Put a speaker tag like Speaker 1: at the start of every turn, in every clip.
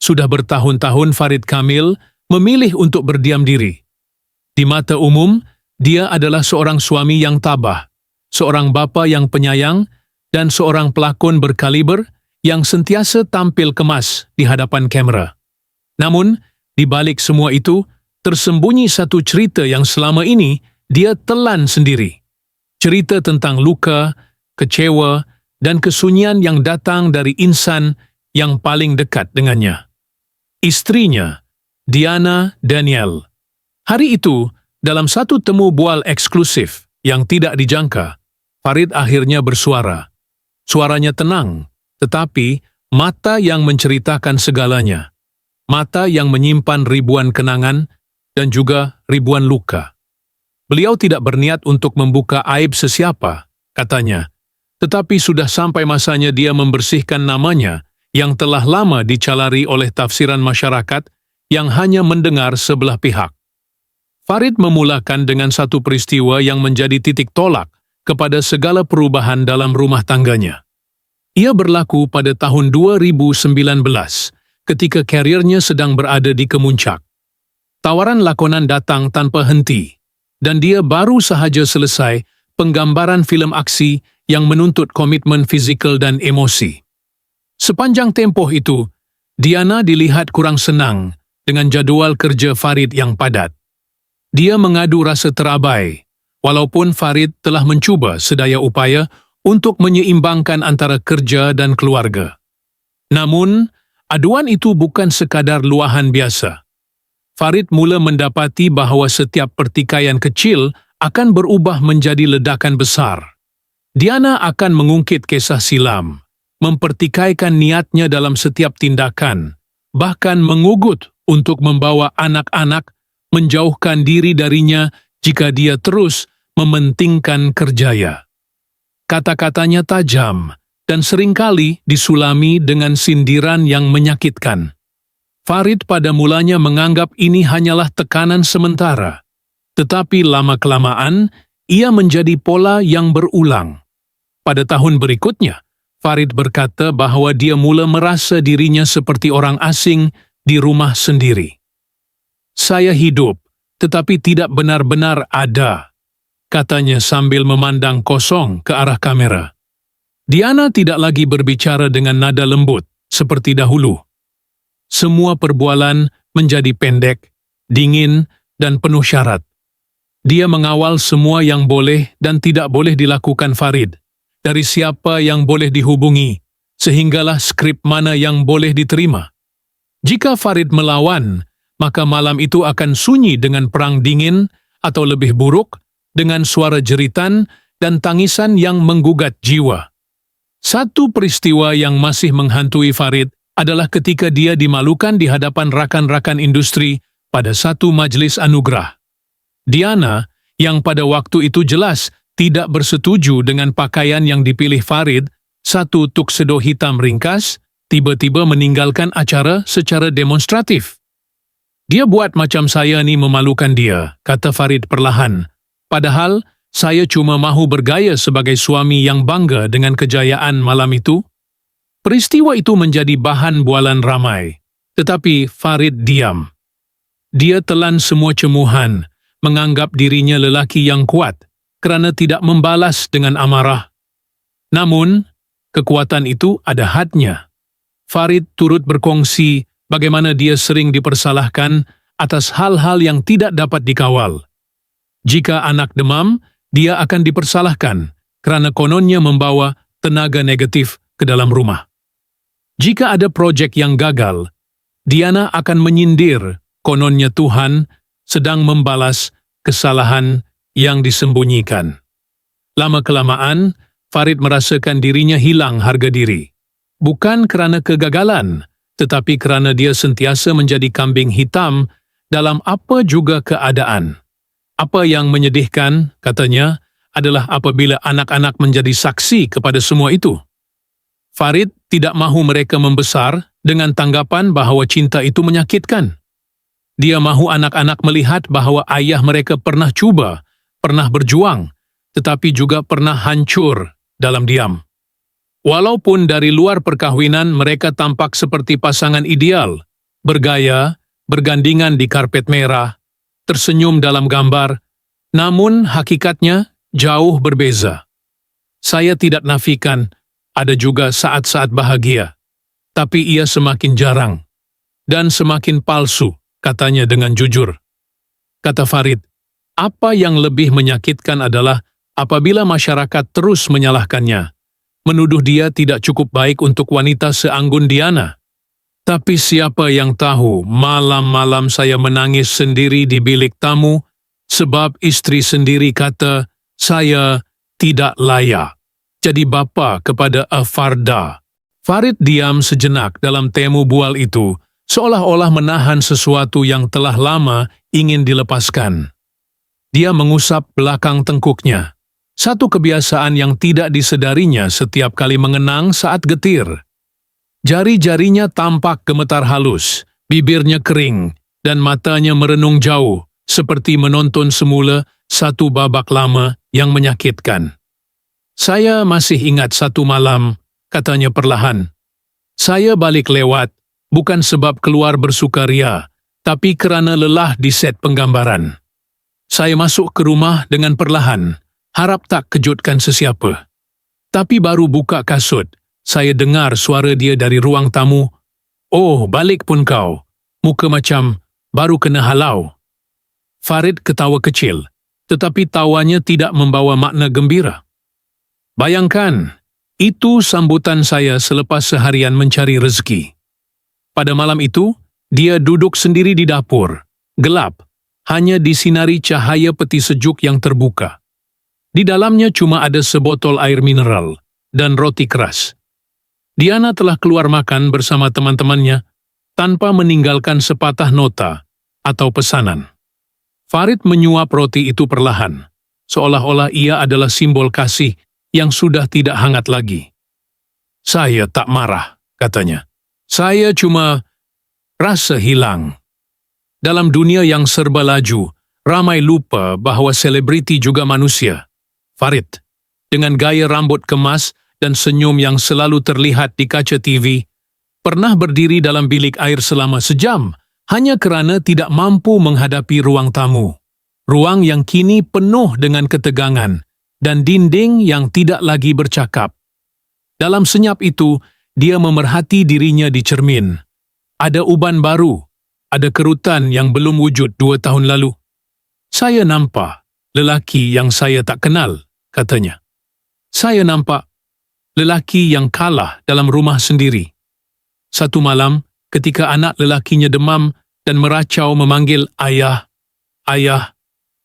Speaker 1: Sudah bertahun-tahun Farid Kamil memilih untuk berdiam diri. Di mata umum, dia adalah seorang suami yang tabah, seorang bapa yang penyayang, dan seorang pelakon berkaliber yang sentiasa tampil kemas di hadapan kamera. Namun, di balik semua itu, tersembunyi satu cerita yang selama ini dia telan sendiri. Cerita tentang luka, kecewa, dan kesunyian yang datang dari insan yang paling dekat dengannya. Istrinya, Diana Daniel. Hari itu, dalam satu temu bual eksklusif yang tidak dijangka, Farid akhirnya bersuara. Suaranya tenang, tetapi mata yang menceritakan segalanya. Mata yang menyimpan ribuan kenangan dan juga ribuan luka. Beliau tidak berniat untuk membuka aib sesiapa, katanya, tetapi sudah sampai masanya dia membersihkan namanya yang telah lama dicalari oleh tafsiran masyarakat yang hanya mendengar sebelah pihak. Farid memulakan dengan satu peristiwa yang menjadi titik tolak kepada segala perubahan dalam rumah tangganya. Ia berlaku pada tahun 2019, ketika karirnya sedang berada di kemuncak. Tawaran lakonan datang tanpa henti, dan dia baru sahaja selesai penggambaran filem aksi yang menuntut komitmen fizikal dan emosi. Sepanjang tempoh itu, Diana dilihat kurang senang dengan jadual kerja Farid yang padat. Dia mengadu rasa terabai, walaupun Farid telah mencuba sedaya upaya untuk menyeimbangkan antara kerja dan keluarga. Namun, aduan itu bukan sekadar luahan biasa. Farid mula mendapati bahawa setiap pertikaian kecil akan berubah menjadi ledakan besar. Diana akan mengungkit kisah silam, mempertikaikan niatnya dalam setiap tindakan, bahkan mengugut untuk membawa anak-anak menjauhkan diri darinya jika dia terus mementingkan kerjaya. Kata-katanya tajam dan seringkali disulami dengan sindiran yang menyakitkan. Farid pada mulanya menganggap ini hanyalah tekanan sementara, tetapi lama-kelamaan ia menjadi pola yang berulang. Pada tahun berikutnya, Farid berkata bahawa dia mula merasa dirinya seperti orang asing di rumah sendiri. "Saya hidup, tetapi tidak benar-benar ada," katanya sambil memandang kosong ke arah kamera. Diana tidak lagi berbicara dengan nada lembut seperti dahulu. Semua perbualan menjadi pendek, dingin, dan penuh syarat. Dia mengawal semua yang boleh dan tidak boleh dilakukan Farid, dari siapa yang boleh dihubungi, sehinggalah skrip mana yang boleh diterima. Jika Farid melawan, maka malam itu akan sunyi dengan perang dingin atau lebih buruk, dengan suara jeritan dan tangisan yang menggugat jiwa. Satu peristiwa yang masih menghantui Farid adalah ketika dia dimalukan di hadapan rakan-rakan industri pada satu majlis anugerah. Diana, yang pada waktu itu jelas tidak bersetuju dengan pakaian yang dipilih Farid, satu tuxedo hitam ringkas, tiba-tiba meninggalkan acara secara demonstratif. "Dia buat macam saya ni memalukan dia," kata Farid perlahan. "Padahal, saya cuma mahu bergaya sebagai suami yang bangga dengan kejayaan malam itu." Peristiwa itu menjadi bahan bualan ramai, tetapi Farid diam. Dia telan semua cemuhan, menganggap dirinya lelaki yang kuat kerana tidak membalas dengan amarah. Namun, kekuatan itu ada hadnya. Farid turut berkongsi bagaimana dia sering dipersalahkan atas hal-hal yang tidak dapat dikawal. Jika anak demam, dia akan dipersalahkan kerana kononnya membawa tenaga negatif ke dalam rumah. Jika ada projek yang gagal, Diana akan menyindir kononnya Tuhan sedang membalas kesalahan yang disembunyikan. Lama-kelamaan, Farid merasakan dirinya hilang harga diri. Bukan kerana kegagalan, tetapi kerana dia sentiasa menjadi kambing hitam dalam apa juga keadaan. Apa yang menyedihkan, katanya, adalah apabila anak-anak menjadi saksi kepada semua itu. Farid tidak mahu mereka membesar dengan tanggapan bahawa cinta itu menyakitkan. Dia mahu anak-anak melihat bahawa ayah mereka pernah cuba, pernah berjuang, tetapi juga pernah hancur dalam diam. Walaupun dari luar perkahwinan mereka tampak seperti pasangan ideal, bergaya, bergandingan di karpet merah, tersenyum dalam gambar, namun hakikatnya jauh berbeza. Saya tidak nafikan, ada juga saat-saat bahagia, tapi ia semakin jarang dan semakin palsu, katanya dengan jujur. Kata Farid, apa yang lebih menyakitkan adalah apabila masyarakat terus menyalahkannya, menuduh dia tidak cukup baik untuk wanita seanggun Diana. Tapi siapa yang tahu, malam-malam saya menangis sendiri di bilik tamu, sebab istri sendiri kata, saya tidak layak jadi bapa kepada Afarda. Farid diam sejenak dalam temu bual itu, seolah-olah menahan sesuatu yang telah lama ingin dilepaskan. Dia mengusap belakang tengkuknya, satu kebiasaan yang tidak disedarinya setiap kali mengenang saat getir. Jari-jarinya tampak gemetar halus, bibirnya kering, dan matanya merenung jauh, seperti menonton semula satu babak lama yang menyakitkan. Saya masih ingat satu malam, katanya perlahan. Saya balik lewat, bukan sebab keluar bersukaria, tapi kerana lelah di set penggambaran. Saya masuk ke rumah dengan perlahan, harap tak kejutkan sesiapa. Tapi baru buka kasut, saya dengar suara dia dari ruang tamu. Oh, balik pun kau. Muka macam baru kena halau. Farid ketawa kecil, tetapi tawanya tidak membawa makna gembira. Bayangkan, itu sambutan saya selepas seharian mencari rezeki. Pada malam itu, dia duduk sendiri di dapur, gelap, hanya disinari cahaya peti sejuk yang terbuka. Di dalamnya cuma ada sebotol air mineral dan roti keras. Diana telah keluar makan bersama teman-temannya tanpa meninggalkan sepatah nota atau pesanan. Farid menyuap roti itu perlahan, seolah-olah ia adalah simbol kasih yang sudah tidak hangat lagi. Saya tak marah, katanya. Saya cuma rasa hilang. Dalam dunia yang serba laju, ramai lupa bahawa selebriti juga manusia. Farid, dengan gaya rambut kemas dan senyum yang selalu terlihat di kaca TV, pernah berdiri dalam bilik air selama sejam hanya kerana tidak mampu menghadapi ruang tamu. Ruang yang kini penuh dengan ketegangan dan dinding yang tidak lagi bercakap. Dalam senyap itu, dia memerhati dirinya di cermin. Ada uban baru, ada kerutan yang belum wujud 2 tahun lalu. Saya nampak lelaki yang saya tak kenal, katanya. Saya nampak lelaki yang kalah dalam rumah sendiri. Satu malam, ketika anak lelakinya demam dan meracau memanggil ayah, ayah,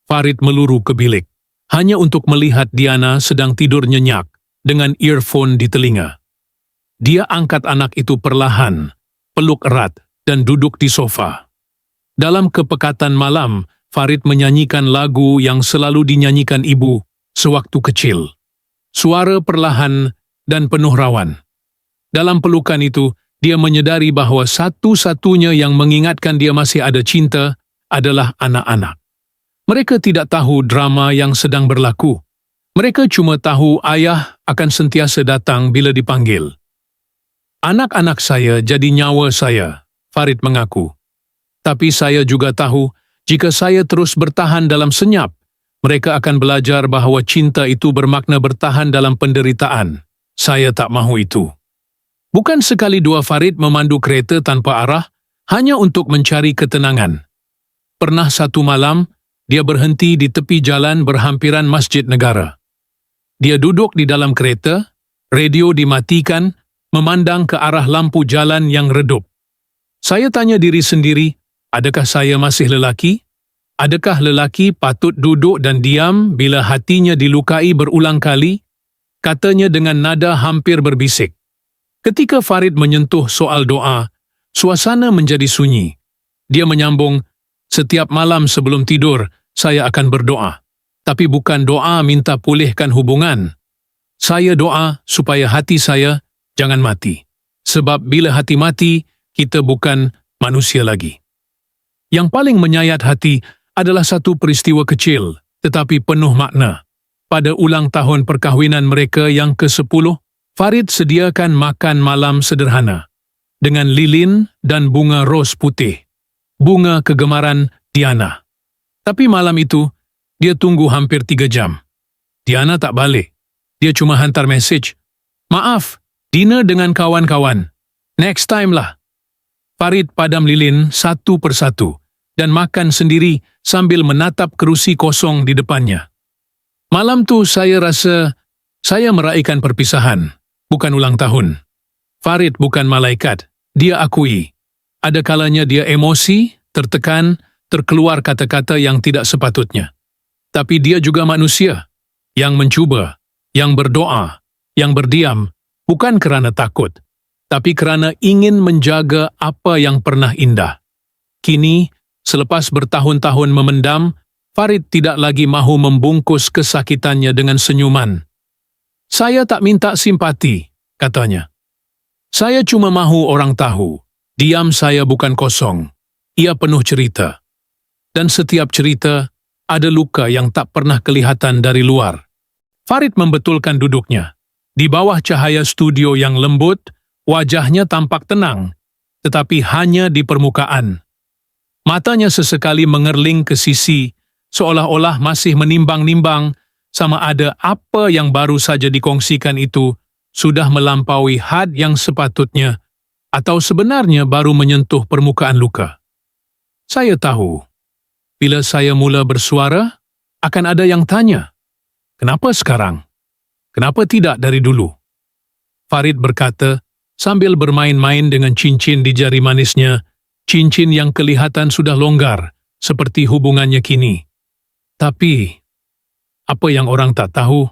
Speaker 1: Farid meluru ke bilik, hanya untuk melihat Diana sedang tidur nyenyak dengan earphone di telinga. Dia angkat anak itu perlahan, peluk erat, dan duduk di sofa. Dalam kepekatan malam, Farid menyanyikan lagu yang selalu dinyanyikan ibu sewaktu kecil. Suara perlahan dan penuh rawan. Dalam pelukan itu, dia menyedari bahawa satu-satunya yang mengingatkan dia masih ada cinta adalah anak-anak. Mereka tidak tahu drama yang sedang berlaku. Mereka cuma tahu ayah akan sentiasa datang bila dipanggil. Anak-anak saya jadi nyawa saya, Farid mengaku. Tapi saya juga tahu, jika saya terus bertahan dalam senyap, mereka akan belajar bahawa cinta itu bermakna bertahan dalam penderitaan. Saya tak mahu itu. Bukan sekali dua Farid memandu kereta tanpa arah, hanya untuk mencari ketenangan. Pernah satu malam, dia berhenti di tepi jalan berhampiran Masjid Negara. Dia duduk di dalam kereta, radio dimatikan, memandang ke arah lampu jalan yang redup. Saya tanya diri sendiri, adakah saya masih lelaki? Adakah lelaki patut duduk dan diam bila hatinya dilukai berulang kali? Katanya dengan nada hampir berbisik. Ketika Farid menyentuh soal doa, suasana menjadi sunyi. Dia menyambung, setiap malam sebelum tidur, saya akan berdoa. Tapi bukan doa minta pulihkan hubungan. Saya doa supaya hati saya jangan mati. Sebab bila hati mati, kita bukan manusia lagi. Yang paling menyayat hati adalah satu peristiwa kecil, tetapi penuh makna. Pada ulang tahun perkahwinan mereka yang ke-10, Farid sediakan makan malam sederhana. dengan lilin dan bunga ros putih, bunga kegemaran Diana. Tapi malam itu, dia tunggu hampir 3 jam. Diana tak balik. Dia cuma hantar mesej, "Maaf, dinner dengan kawan-kawan. Next time lah." Farid padam lilin satu persatu dan makan sendiri sambil menatap kerusi kosong di depannya. Malam tu saya rasa saya meraihkan perpisahan, bukan ulang tahun. Farid bukan malaikat, dia akui. Ada kalanya dia emosi, tertekan, terkeluar kata-kata yang tidak sepatutnya. Tapi dia juga manusia, yang mencuba, yang berdoa, yang berdiam, bukan kerana takut, tapi kerana ingin menjaga apa yang pernah indah. Kini, selepas bertahun-tahun memendam, Farid tidak lagi mahu membungkus kesakitannya dengan senyuman. "Saya tak minta simpati," katanya. "Saya cuma mahu orang tahu, diam saya bukan kosong. Ia penuh cerita. Dan setiap cerita, ada luka yang tak pernah kelihatan dari luar." Farid membetulkan duduknya. Di bawah cahaya studio yang lembut, wajahnya tampak tenang, tetapi hanya di permukaan. Matanya sesekali mengerling ke sisi, seolah-olah masih menimbang-nimbang sama ada apa yang baru saja dikongsikan itu sudah melampaui had yang sepatutnya atau sebenarnya baru menyentuh permukaan luka. Saya tahu, bila saya mula bersuara, akan ada yang tanya, "Kenapa sekarang? Kenapa tidak dari dulu?" Farid berkata, sambil bermain-main dengan cincin di jari manisnya, cincin yang kelihatan sudah longgar, seperti hubungannya kini. "Tapi, apa yang orang tak tahu,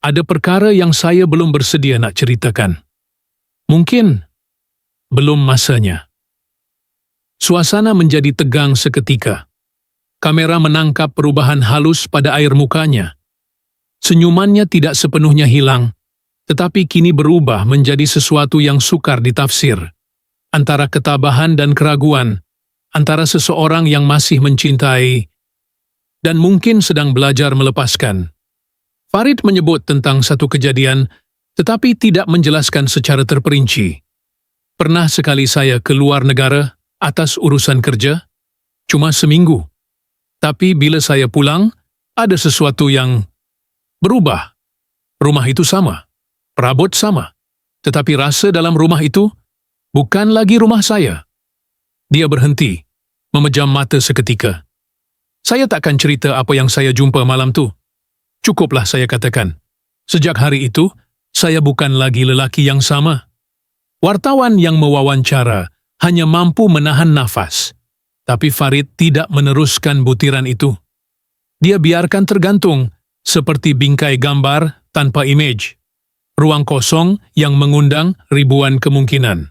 Speaker 1: ada perkara yang saya belum bersedia nak ceritakan. Mungkin, belum masanya." Suasana menjadi tegang seketika. Kamera menangkap perubahan halus pada air mukanya. Senyumannya tidak sepenuhnya hilang, tetapi kini berubah menjadi sesuatu yang sukar ditafsir, antara ketabahan dan keraguan, antara seseorang yang masih mencintai dan mungkin sedang belajar melepaskan. Farid menyebut tentang satu kejadian, tetapi tidak menjelaskan secara terperinci. "Pernah sekali saya ke luar negara atas urusan kerja, cuma seminggu. Tapi bila saya pulang, ada sesuatu yang berubah. Rumah itu sama. Perabot sama, tetapi rasa dalam rumah itu bukan lagi rumah saya." Dia berhenti, memejam mata seketika. "Saya takkan cerita apa yang saya jumpa malam tu. Cukuplah saya katakan, sejak hari itu, saya bukan lagi lelaki yang sama." Wartawan yang mewawancara hanya mampu menahan nafas, tapi Farid tidak meneruskan butiran itu. Dia biarkan tergantung, seperti bingkai gambar tanpa imej. Ruang kosong yang mengundang ribuan kemungkinan.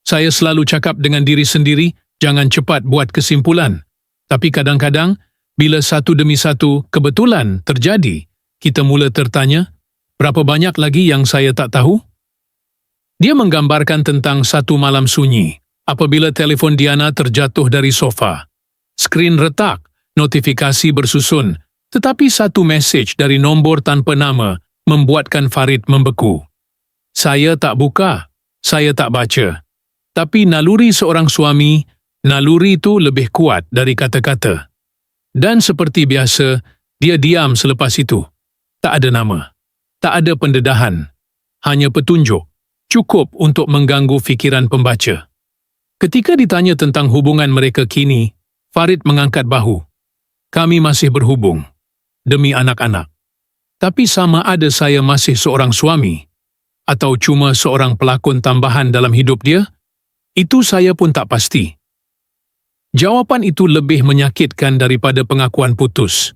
Speaker 1: Saya selalu cakap dengan diri sendiri, jangan cepat buat kesimpulan. Tapi kadang-kadang, bila satu demi satu kebetulan terjadi, kita mula tertanya, berapa banyak lagi yang saya tak tahu? Dia menggambarkan tentang satu malam sunyi, apabila telefon Diana terjatuh dari sofa. Skrin retak, notifikasi bersusun, tetapi satu mesej dari nombor tanpa nama membuatkan Farid membeku. Saya tak buka, saya tak baca. Tapi naluri seorang suami, naluri itu lebih kuat dari kata-kata. Dan seperti biasa, dia diam selepas itu. Tak ada nama, tak ada pendedahan, hanya petunjuk, cukup untuk mengganggu fikiran pembaca. Ketika ditanya tentang hubungan mereka kini, Farid mengangkat bahu. "Kami masih berhubung, demi anak-anak. Tapi sama ada saya masih seorang suami, atau cuma seorang pelakon tambahan dalam hidup dia, itu saya pun tak pasti." Jawapan itu lebih menyakitkan daripada pengakuan putus.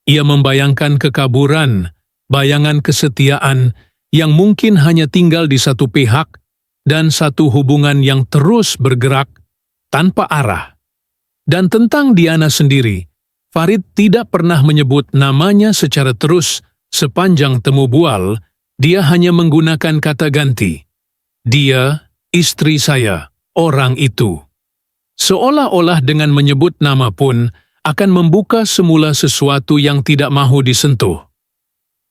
Speaker 1: Ia membayangkan kekaburan, bayangan kesetiaan yang mungkin hanya tinggal di satu pihak dan satu hubungan yang terus bergerak tanpa arah. Dan tentang Diana sendiri, Farid tidak pernah menyebut namanya secara terus sepanjang temu bual. Dia hanya menggunakan kata ganti. "Dia, istri saya, orang itu." Seolah-olah dengan menyebut nama pun akan membuka semula sesuatu yang tidak mahu disentuh.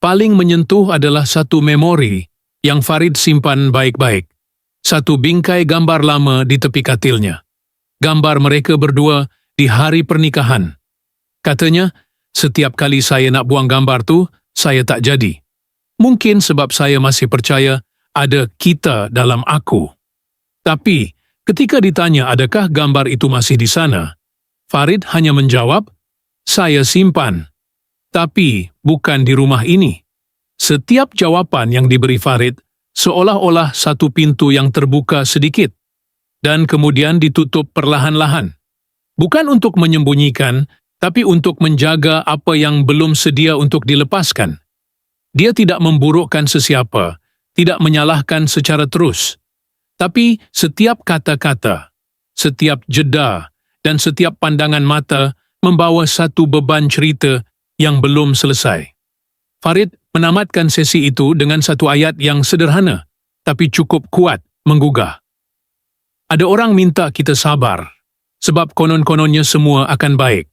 Speaker 1: Paling menyentuh adalah satu memori yang Farid simpan baik-baik. Satu bingkai gambar lama di tepi katilnya. Gambar mereka berdua di hari pernikahan. Katanya, setiap kali saya nak buang gambar tu, saya tak jadi. Mungkin sebab saya masih percaya ada kita dalam aku. Tapi, ketika ditanya adakah gambar itu masih di sana, Farid hanya menjawab, saya simpan. Tapi, bukan di rumah ini. Setiap jawapan yang diberi Farid, seolah-olah satu pintu yang terbuka sedikit, dan kemudian ditutup perlahan-lahan. Bukan untuk menyembunyikan, tapi untuk menjaga apa yang belum sedia untuk dilepaskan. Dia tidak memburukkan sesiapa, tidak menyalahkan secara terus. Tapi setiap kata-kata, setiap jeda, dan setiap pandangan mata membawa satu beban cerita yang belum selesai. Farid menamatkan sesi itu dengan satu ayat yang sederhana, tapi cukup kuat menggugah. Ada orang minta kita sabar, sebab konon-kononnya semua akan baik.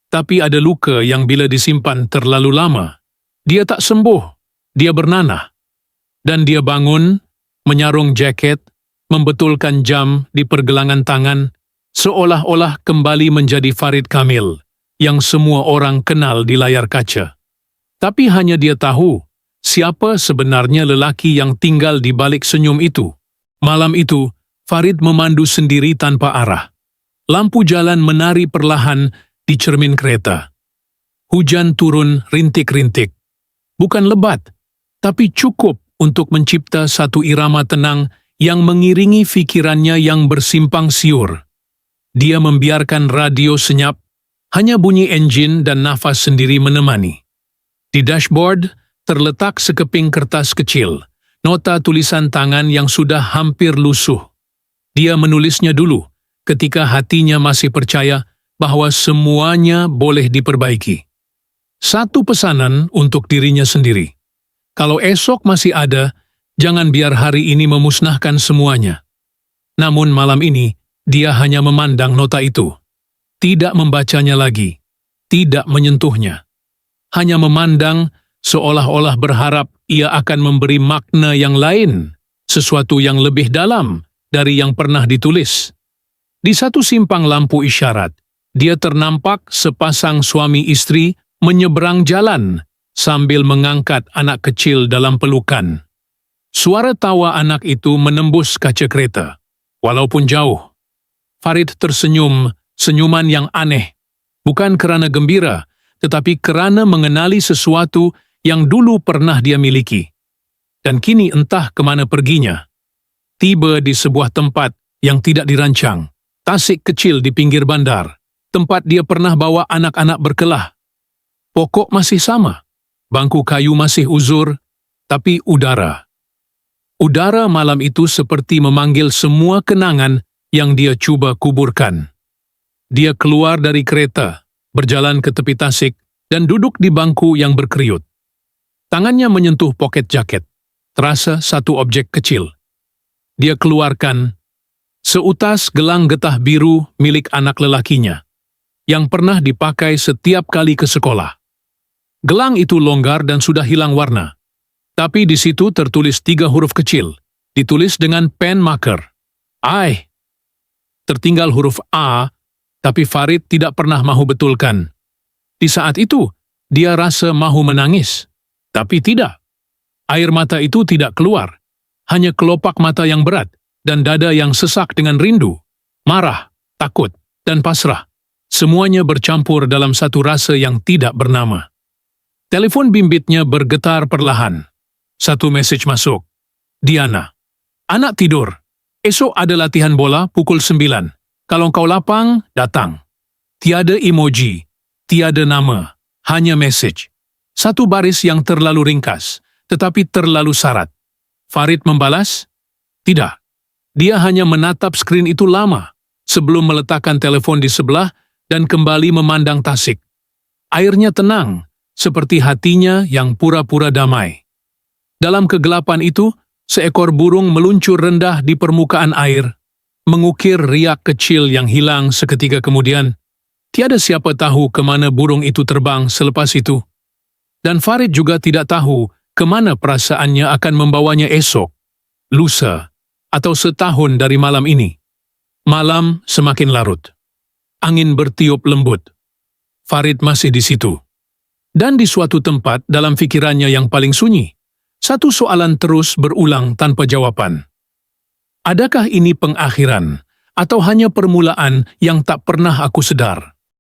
Speaker 1: Tapi ada luka yang bila disimpan terlalu lama, dia tak sembuh, dia bernanah. Dan dia bangun, menyarung jaket, membetulkan jam di pergelangan tangan, seolah-olah kembali menjadi Farid Kamil, yang semua orang kenal di layar kaca. Tapi hanya dia tahu, siapa sebenarnya lelaki yang tinggal di balik senyum itu. Malam itu, Farid memandu sendiri tanpa arah. Lampu jalan menari perlahan di cermin kereta. Hujan turun rintik-rintik. Bukan lebat, tapi cukup untuk mencipta satu irama tenang yang mengiringi fikirannya yang bersimpang siur. Dia membiarkan radio senyap, hanya bunyi enjin dan nafas sendiri menemani. Di dashboard, terletak sekeping kertas kecil, nota tulisan tangan yang sudah hampir lusuh. Dia menulisnya dulu, ketika hatinya masih percaya bahwa semuanya boleh diperbaiki. Satu pesanan untuk dirinya sendiri. Kalau esok masih ada, jangan biar hari ini memusnahkan semuanya. Namun malam ini, dia hanya memandang nota itu. Tidak membacanya lagi, tidak menyentuhnya. Hanya memandang seolah-olah berharap ia akan memberi makna yang lain, sesuatu yang lebih dalam dari yang pernah ditulis. Di satu simpang lampu isyarat, dia ternampak sepasang suami istri menyeberang jalan sambil mengangkat anak kecil dalam pelukan. Suara tawa anak itu menembus kaca kereta, walaupun jauh. Farid tersenyum, senyuman yang aneh, bukan kerana gembira, tetapi kerana mengenali sesuatu yang dulu pernah dia miliki. Dan kini entah kemana perginya. Tiba di sebuah tempat yang tidak dirancang, tasik kecil di pinggir bandar, tempat dia pernah bawa anak-anak berkelah. Pokok masih sama, bangku kayu masih uzur, tapi udara. Udara malam itu seperti memanggil semua kenangan yang dia cuba kuburkan. Dia keluar dari kereta, berjalan ke tepi tasik, dan duduk di bangku yang berkeriut. Tangannya menyentuh poket jaket, terasa satu objek kecil. Dia keluarkan seutas gelang getah biru milik anak lelakinya, yang pernah dipakai setiap kali ke sekolah. Gelang itu longgar dan sudah hilang warna, tapi di situ tertulis 3 huruf kecil, ditulis dengan pen marker. I. Tertinggal huruf A, tapi Farid tidak pernah mahu betulkan. Di saat itu, dia rasa mahu menangis, tapi tidak. Air mata itu tidak keluar, hanya kelopak mata yang berat dan dada yang sesak dengan rindu, marah, takut, dan pasrah. Semuanya bercampur dalam satu rasa yang tidak bernama. Telepon bimbitnya bergetar perlahan. Satu mesej masuk. Diana. Anak tidur. Esok ada latihan bola pukul 9. Kalau kau lapang, datang. Tiada emoji, tiada nama, hanya mesej. Satu baris yang terlalu ringkas, tetapi terlalu syarat. Farid membalas, tidak. Dia hanya menatap skrin itu lama, sebelum meletakkan telepon di sebelah dan kembali memandang tasik. Airnya tenang, seperti hatinya yang pura-pura damai. Dalam kegelapan itu, seekor burung meluncur rendah di permukaan air, mengukir riak kecil yang hilang seketika kemudian. Tiada siapa tahu kemana burung itu terbang selepas itu. Dan Farid juga tidak tahu kemana perasaannya akan membawanya esok, lusa, atau setahun dari malam ini. Malam semakin larut. Angin bertiup lembut. Farid masih di situ. Dan di suatu tempat dalam pikirannya yang paling sunyi, satu soalan terus berulang tanpa jawaban. Adakah ini pengakhiran, atau hanya permulaan yang tak pernah aku sedar?